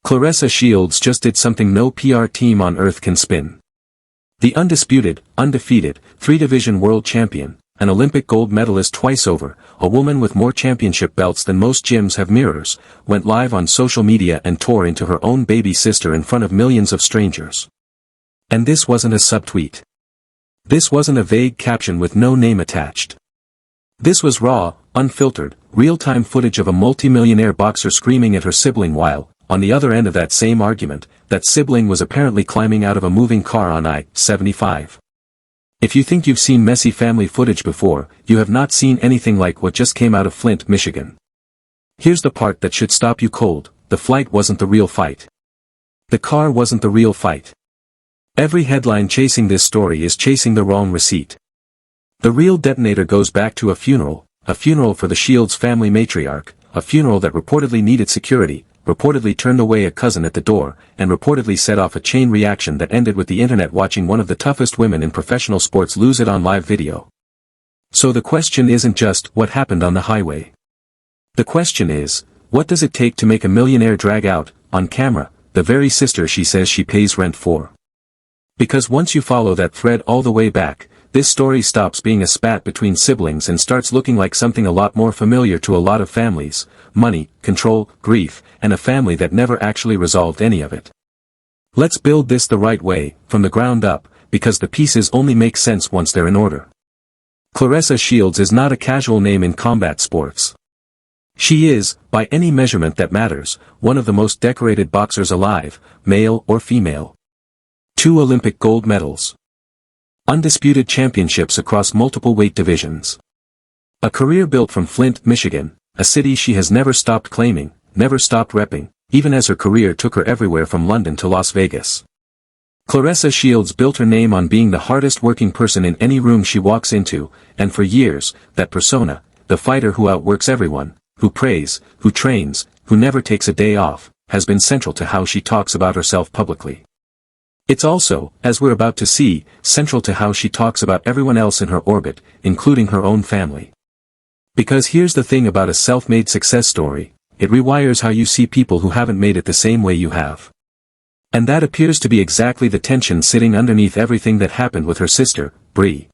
Claressa Shields just did something no PR team on earth can spin. The undisputed, undefeated, three-division world champion, an Olympic gold medalist twice over, a woman with more championship belts than most gyms have mirrors, went live on social media and tore into her own baby sister in front of millions of strangers. And this wasn't a subtweet. This wasn't a vague caption with no name attached. This was raw, unfiltered, real-time footage of a multi-millionaire boxer screaming at her sibling while, on the other end of that same argument, that sibling was apparently climbing out of a moving car on I-75. If you think you've seen messy family footage before, you have not seen anything like what just came out of Flint, Michigan. Here's the part that should stop you cold: the flight wasn't the real fight. The car wasn't the real fight. Every headline chasing this story is chasing the wrong receipt. The real detonator goes back to a funeral for the Shields family matriarch, a funeral that reportedly needed security, reportedly turned away a cousin at the door, and reportedly set off a chain reaction that ended with the internet watching one of the toughest women in professional sports lose it on live video. So the question isn't just what happened on the highway. The question is, what does it take to make a millionaire drag out, on camera, the very sister she says she pays rent for? Because once you follow that thread all the way back, this story stops being a spat between siblings and starts looking like something a lot more familiar to a lot of families: money, control, grief, and a family that never actually resolved any of it. Let's build this the right way, from the ground up, because the pieces only make sense once they're in order. Claressa Shields is not a casual name in combat sports. She is, by any measurement that matters, one of the most decorated boxers alive, male or female. 2 Olympic gold medals. Undisputed championships across multiple weight divisions. A career built from Flint, Michigan, a city she has never stopped claiming, never stopped repping, even as her career took her everywhere from London to Las Vegas. Claressa Shields built her name on being the hardest working person in any room she walks into, and for years, that persona, the fighter who outworks everyone, who prays, who trains, who never takes a day off, has been central to how she talks about herself publicly. It's also, as we're about to see, central to how she talks about everyone else in her orbit, including her own family. Because here's the thing about a self-made success story: it rewires how you see people who haven't made it the same way you have. And that appears to be exactly the tension sitting underneath everything that happened with her sister, Bree.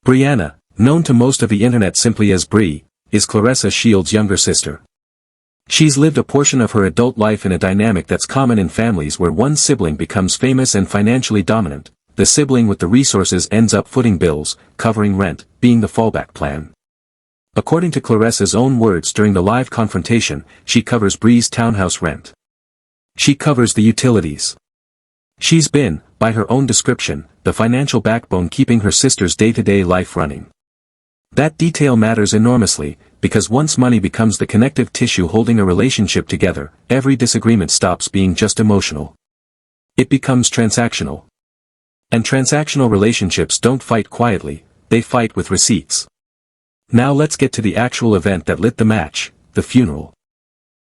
Brianna, known to most of the internet simply as Bree, is Claressa Shields' younger sister. She's lived a portion of her adult life in a dynamic that's common in families where one sibling becomes famous and financially dominant. The sibling with the resources ends up footing bills, covering rent, being the fallback plan. According to Claressa's own words during the live confrontation, she covers Bree's townhouse rent. She covers the utilities. She's been, by her own description, the financial backbone keeping her sister's day-to-day life running. That detail matters enormously, because once money becomes the connective tissue holding a relationship together, every disagreement stops being just emotional. It becomes transactional. And transactional relationships don't fight quietly, they fight with receipts. Now let's get to the actual event that lit the match, the funeral.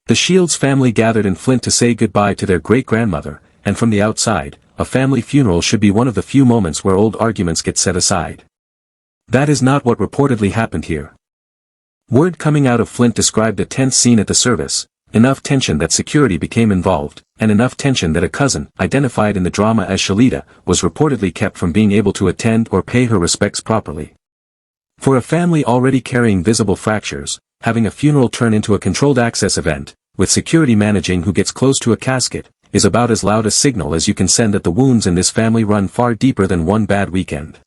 The Shields family gathered in Flint to say goodbye to their great-grandmother, and from the outside, a family funeral should be one of the few moments where old arguments get set aside. That is not what reportedly happened here. Word coming out of Flint described a tense scene at the service, enough tension that security became involved, and enough tension that a cousin, identified in the drama as Shalita, was reportedly kept from being able to attend or pay her respects properly. For a family already carrying visible fractures, having a funeral turn into a controlled access event, with security managing who gets close to a casket, is about as loud a signal as you can send that the wounds in this family run far deeper than one bad weekend.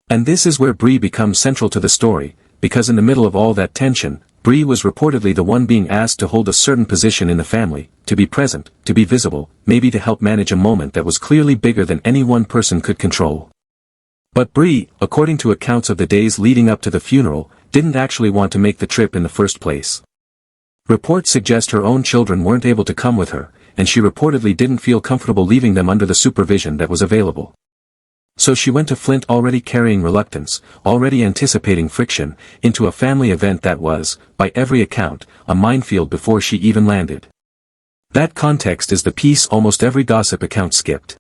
And this is where Bree becomes central to the story, because in the middle of all that tension, Bree was reportedly the one being asked to hold a certain position in the family, to be present, to be visible, maybe to help manage a moment that was clearly bigger than any one person could control. But Bree, according to accounts of the days leading up to the funeral, didn't actually want to make the trip in the first place. Reports suggest her own children weren't able to come with her, and she reportedly didn't feel comfortable leaving them under the supervision that was available. So she went to Flint already carrying reluctance, already anticipating friction, into a family event that was, by every account, a minefield before she even landed. That context is the piece almost every gossip account skipped.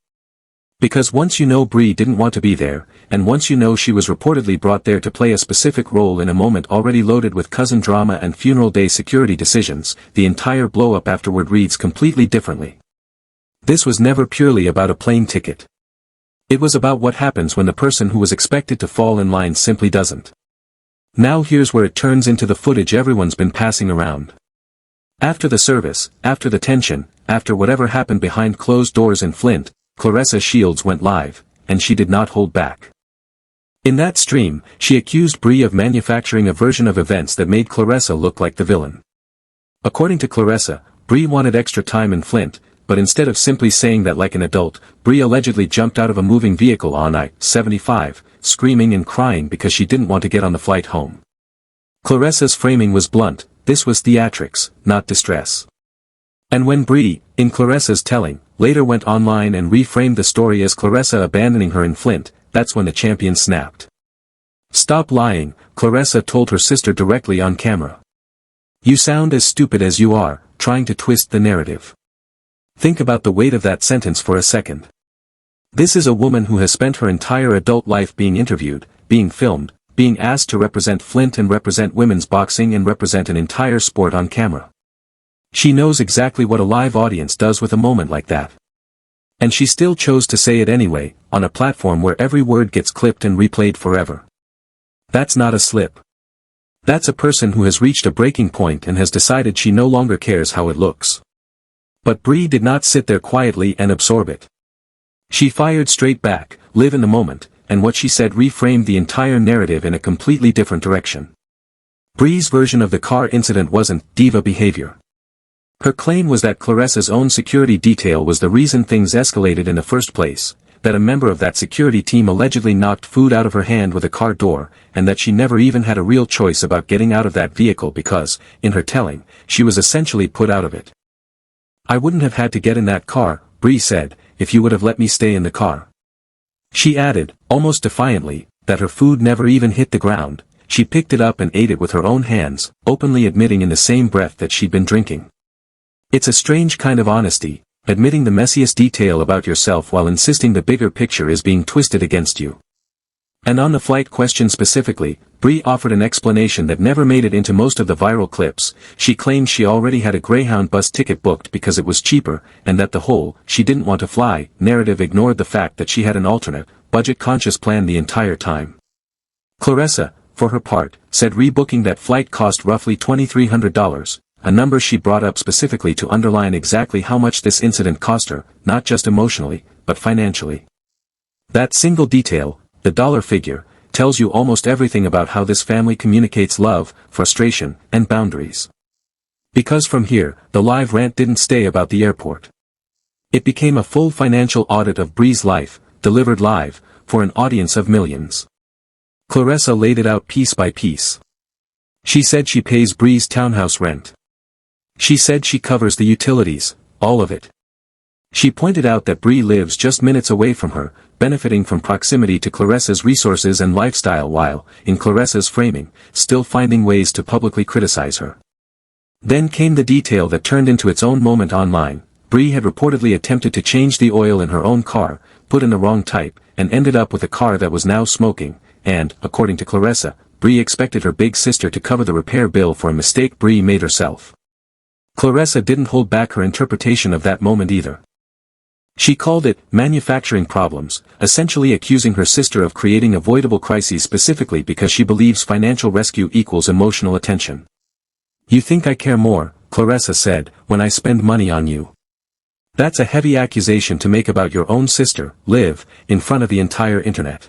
Because once you know Bree didn't want to be there, and once you know she was reportedly brought there to play a specific role in a moment already loaded with cousin drama and funeral day security decisions, the entire blow-up afterward reads completely differently. This was never purely about a plane ticket. It was about what happens when the person who was expected to fall in line simply doesn't. Now here's where it turns into the footage everyone's been passing around. After the service, after the tension, after whatever happened behind closed doors in Flint, Claressa Shields went live, and she did not hold back. In that stream, she accused Bree of manufacturing a version of events that made Claressa look like the villain. According to Claressa, Bree wanted extra time in Flint, but instead of simply saying that like an adult, Bree allegedly jumped out of a moving vehicle on I-75, screaming and crying because she didn't want to get on the flight home. Claressa's framing was blunt, this was theatrics, not distress. And when Bree, in Claressa's telling, later went online and reframed the story as Claressa abandoning her in Flint, that's when the champion snapped. "Stop lying," Claressa told her sister directly on camera. "You sound as stupid as you are, trying to twist the narrative." Think about the weight of that sentence for a second. This is a woman who has spent her entire adult life being interviewed, being filmed, being asked to represent Flint and represent women's boxing and represent an entire sport on camera. She knows exactly what a live audience does with a moment like that. And she still chose to say it anyway, on a platform where every word gets clipped and replayed forever. That's not a slip. That's a person who has reached a breaking point and has decided she no longer cares how it looks. But Bree did not sit there quietly and absorb it. She fired straight back, live in the moment, and what she said reframed the entire narrative in a completely different direction. Bree's version of the car incident wasn't diva behavior. Her claim was that Claressa's own security detail was the reason things escalated in the first place, that a member of that security team allegedly knocked food out of her hand with a car door, and that she never even had a real choice about getting out of that vehicle because, in her telling, she was essentially put out of it. "I wouldn't have had to get in that car," Bree said, "if you would have let me stay in the car." She added, almost defiantly, that her food never even hit the ground, she picked it up and ate it with her own hands, openly admitting in the same breath that she'd been drinking. It's a strange kind of honesty, admitting the messiest detail about yourself while insisting the bigger picture is being twisted against you. And on the flight question specifically, Bree offered an explanation that never made it into most of the viral clips. She claimed she already had a Greyhound bus ticket booked because it was cheaper, and that the whole, "she didn't want to fly," narrative ignored the fact that she had an alternate, budget-conscious plan the entire time. Claressa, for her part, said rebooking that flight cost roughly $2,300, a number she brought up specifically to underline exactly how much this incident cost her, not just emotionally, but financially. That single detail, the dollar figure, tells you almost everything about how this family communicates love, frustration, and boundaries. Because from here, the live rant didn't stay about the airport. It became a full financial audit of Bree's life, delivered live, for an audience of millions. Claressa laid it out piece by piece. She said she pays Bree's townhouse rent. She said she covers the utilities, all of it. She pointed out that Bree lives just minutes away from her, benefiting from proximity to Claressa's resources and lifestyle while, in Claressa's framing, still finding ways to publicly criticize her. Then came the detail that turned into its own moment online. Bree had reportedly attempted to change the oil in her own car, put in the wrong type, and ended up with a car that was now smoking, and, according to Claressa, Bree expected her big sister to cover the repair bill for a mistake Bree made herself. Claressa didn't hold back her interpretation of that moment either. She called it manufacturing problems, essentially accusing her sister of creating avoidable crises specifically because she believes financial rescue equals emotional attention. "You think I care more," Claressa said, "when I spend money on you." That's a heavy accusation to make about your own sister, Liv, in front of the entire internet.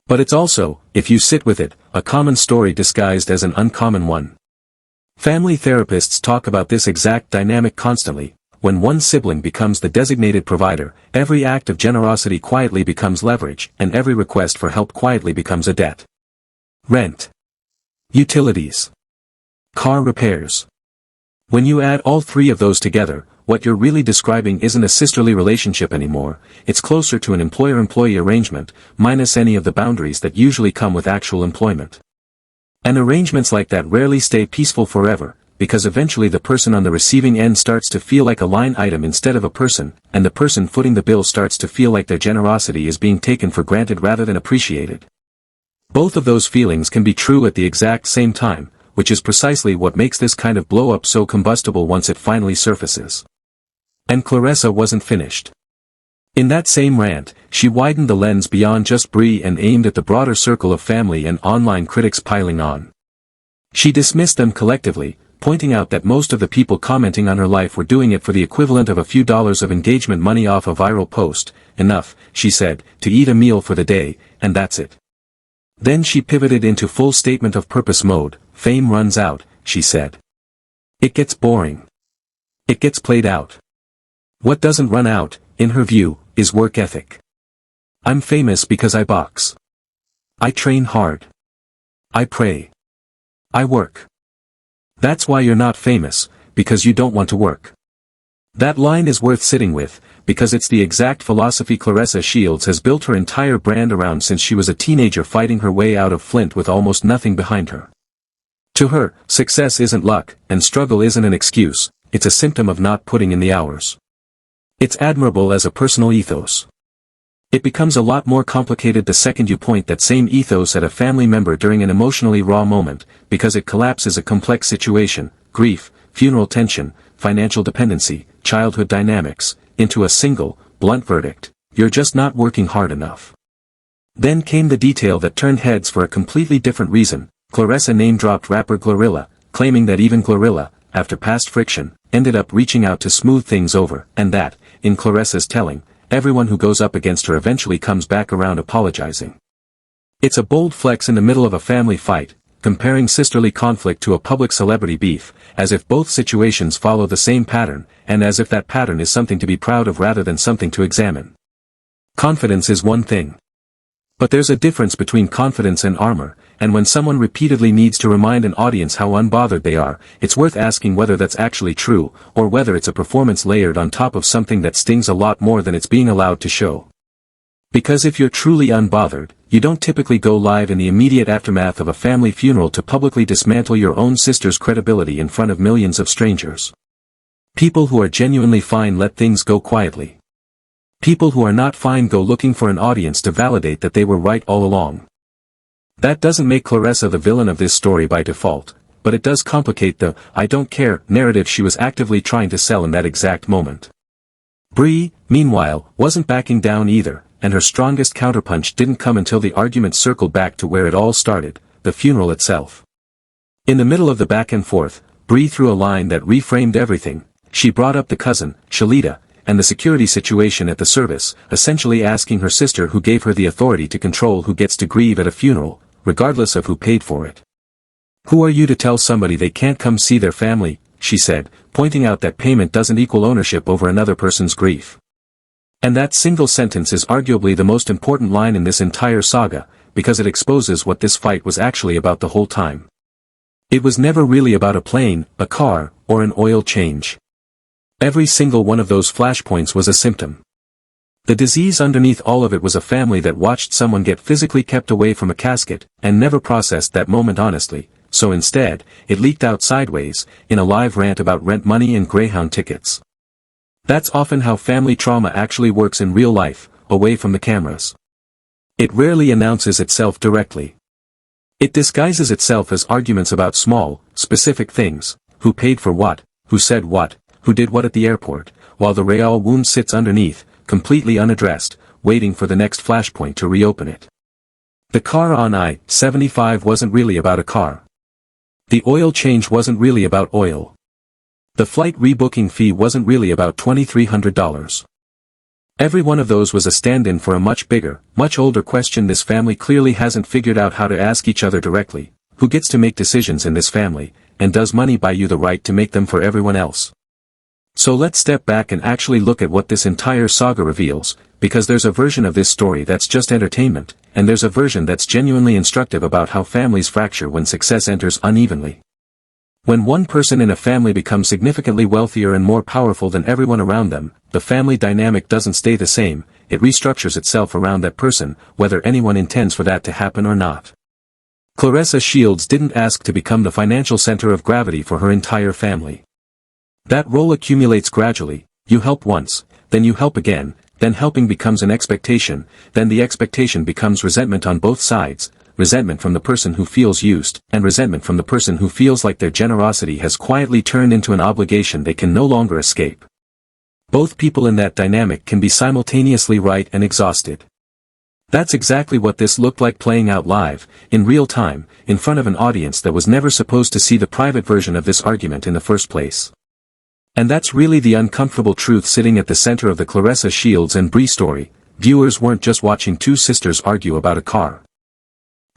But it's also, if you sit with it, a common story disguised as an uncommon one. Family therapists talk about this exact dynamic constantly. When one sibling becomes the designated provider, every act of generosity quietly becomes leverage, and every request for help quietly becomes a debt. Rent. Utilities. Car repairs. When you add all three of those together, what you're really describing isn't a sisterly relationship anymore, it's closer to an employer-employee arrangement, minus any of the boundaries that usually come with actual employment. And arrangements like that rarely stay peaceful forever, because eventually the person on the receiving end starts to feel like a line item instead of a person, and the person footing the bill starts to feel like their generosity is being taken for granted rather than appreciated. Both of those feelings can be true at the exact same time, which is precisely what makes this kind of blow-up so combustible once it finally surfaces. And Claressa wasn't finished. In that same rant, she widened the lens beyond just Bree and aimed at the broader circle of family and online critics piling on. She dismissed them collectively, pointing out that most of the people commenting on her life were doing it for the equivalent of a few dollars of engagement money off a viral post, enough, she said, to eat a meal for the day, and that's it. Then she pivoted into full statement of purpose mode. Fame runs out, she said. It gets boring. It gets played out. What doesn't run out, in her view, is work ethic. I'm famous because I box. I train hard. I pray. I work. That's why you're not famous, because you don't want to work. That line is worth sitting with, because it's the exact philosophy Claressa Shields has built her entire brand around since she was a teenager fighting her way out of Flint with almost nothing behind her. To her, success isn't luck, and struggle isn't an excuse, it's a symptom of not putting in the hours. It's admirable as a personal ethos. It becomes a lot more complicated the second you point that same ethos at a family member during an emotionally raw moment, because it collapses a complex situation, grief, funeral tension, financial dependency, childhood dynamics, into a single, blunt verdict: you're just not working hard enough. Then came the detail that turned heads for a completely different reason. Claressa name-dropped rapper Glorilla, claiming that even Glorilla, after past friction, ended up reaching out to smooth things over, and that, in Claressa's telling, everyone who goes up against her eventually comes back around apologizing. It's a bold flex in the middle of a family fight, comparing sisterly conflict to a public celebrity beef, as if both situations follow the same pattern, and as if that pattern is something to be proud of rather than something to examine. Confidence is one thing. But there's a difference between confidence and armor, and when someone repeatedly needs to remind an audience how unbothered they are, it's worth asking whether that's actually true, or whether it's a performance layered on top of something that stings a lot more than it's being allowed to show. Because if you're truly unbothered, you don't typically go live in the immediate aftermath of a family funeral to publicly dismantle your own sister's credibility in front of millions of strangers. People who are genuinely fine let things go quietly. People who are not fine go looking for an audience to validate that they were right all along. That doesn't make Claressa the villain of this story by default, but it does complicate the "I don't care" narrative she was actively trying to sell in that exact moment. Bree, meanwhile, wasn't backing down either, and her strongest counterpunch didn't come until the argument circled back to where it all started, the funeral itself. In the middle of the back and forth, Bree threw a line that reframed everything. She brought up the cousin, Shalita, and the security situation at the service, essentially asking her sister who gave her the authority to control who gets to grieve at a funeral, regardless of who paid for it. "Who are you to tell somebody they can't come see their family?" she said, pointing out that payment doesn't equal ownership over another person's grief. And that single sentence is arguably the most important line in this entire saga, because it exposes what this fight was actually about the whole time. It was never really about a plane, a car, or an oil change. Every single one of those flashpoints was a symptom. The disease underneath all of it was a family that watched someone get physically kept away from a casket, and never processed that moment honestly, so instead, it leaked out sideways, in a live rant about rent money and Greyhound tickets. That's often how family trauma actually works in real life, away from the cameras. It rarely announces itself directly. It disguises itself as arguments about small, specific things: who paid for what, who said what, who did what at the airport, while the real wound sits underneath, completely unaddressed, waiting for the next flashpoint to reopen it. The car on I-75 wasn't really about a car. The oil change wasn't really about oil. The flight rebooking fee wasn't really about $2,300. Every one of those was a stand-in for a much bigger, much older question this family clearly hasn't figured out how to ask each other directly: who gets to make decisions in this family, and does money buy you the right to make them for everyone else? So let's step back and actually look at what this entire saga reveals, because there's a version of this story that's just entertainment, and there's a version that's genuinely instructive about how families fracture when success enters unevenly. When one person in a family becomes significantly wealthier and more powerful than everyone around them, the family dynamic doesn't stay the same, it restructures itself around that person, whether anyone intends for that to happen or not. Claressa Shields didn't ask to become the financial center of gravity for her entire family. That role accumulates gradually. You help once, then you help again, then helping becomes an expectation, then the expectation becomes resentment on both sides, resentment from the person who feels used, and resentment from the person who feels like their generosity has quietly turned into an obligation they can no longer escape. Both people in that dynamic can be simultaneously right and exhausted. That's exactly what this looked like playing out live, in real time, in front of an audience that was never supposed to see the private version of this argument in the first place. And that's really the uncomfortable truth sitting at the center of the Claressa Shields and Bree story. Viewers weren't just watching two sisters argue about a car.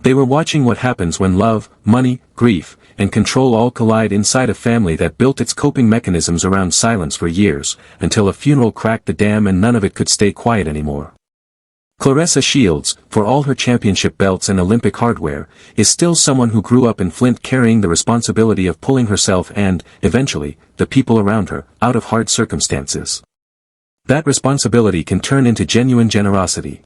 They were watching what happens when love, money, grief, and control all collide inside a family that built its coping mechanisms around silence for years, until a funeral cracked the dam and none of it could stay quiet anymore. Claressa Shields, for all her championship belts and Olympic hardware, is still someone who grew up in Flint carrying the responsibility of pulling herself and, eventually, the people around her, out of hard circumstances. That responsibility can turn into genuine generosity.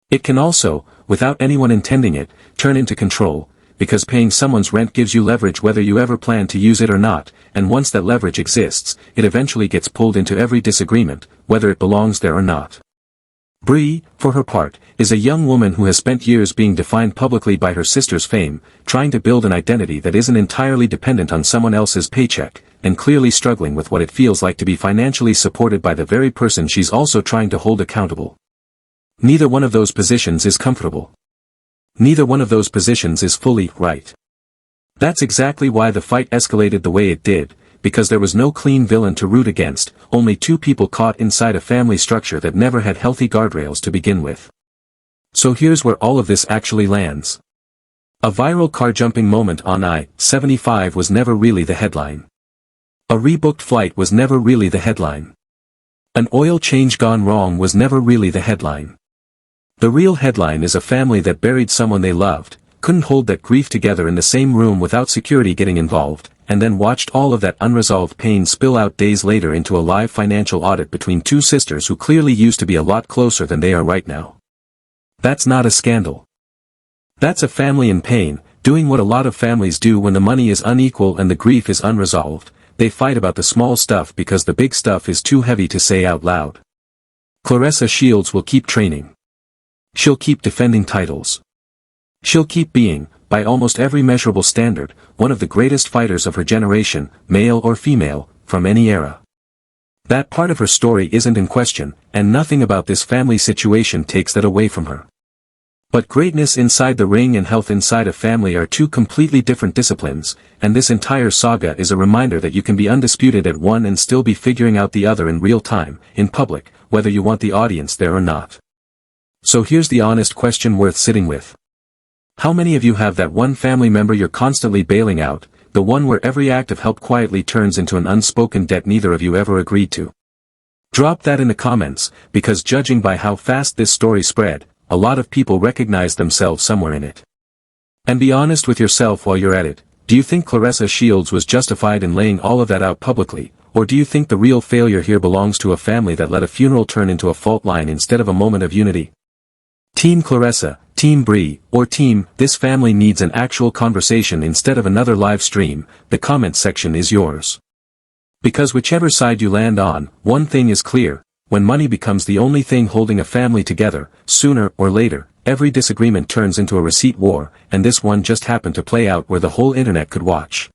It can also, without anyone intending it, turn into control, because paying someone's rent gives you leverage whether you ever plan to use it or not, and once that leverage exists, it eventually gets pulled into every disagreement, whether it belongs there or not. Bree, for her part, is a young woman who has spent years being defined publicly by her sister's fame, trying to build an identity that isn't entirely dependent on someone else's paycheck, and clearly struggling with what it feels like to be financially supported by the very person she's also trying to hold accountable. Neither one of those positions is comfortable. Neither one of those positions is fully right. That's exactly why the fight escalated the way it did, because there was no clean villain to root against, only two people caught inside a family structure that never had healthy guardrails to begin with. So here's where all of this actually lands. A viral car-jumping moment on I-75 was never really the headline. A rebooked flight was never really the headline. An oil change gone wrong was never really the headline. The real headline is a family that buried someone they loved, couldn't hold that grief together in the same room without security getting involved, and then watched all of that unresolved pain spill out days later into a live financial audit between two sisters who clearly used to be a lot closer than they are right now. That's not a scandal. That's a family in pain, doing what a lot of families do when the money is unequal and the grief is unresolved. They fight about the small stuff because the big stuff is too heavy to say out loud. Claressa Shields will keep training. She'll keep defending titles. She'll keep being, by almost every measurable standard, one of the greatest fighters of her generation, male or female, from any era. That part of her story isn't in question, and nothing about this family situation takes that away from her. But greatness inside the ring and health inside a family are two completely different disciplines, and this entire saga is a reminder that you can be undisputed at one and still be figuring out the other in real time, in public, whether you want the audience there or not. So here's the honest question worth sitting with. How many of you have that one family member you're constantly bailing out, the one where every act of help quietly turns into an unspoken debt neither of you ever agreed to? Drop that in the comments, because judging by how fast this story spread, a lot of people recognize themselves somewhere in it. And be honest with yourself while you're at it. Do you think Claressa Shields was justified in laying all of that out publicly, or do you think the real failure here belongs to a family that let a funeral turn into a fault line instead of a moment of unity? Team Claressa, Team Bree, or Team, this family needs an actual conversation instead of another live stream. The comment section is yours. Because whichever side you land on, one thing is clear, when money becomes the only thing holding a family together, sooner or later, every disagreement turns into a receipt war, and this one just happened to play out where the whole internet could watch.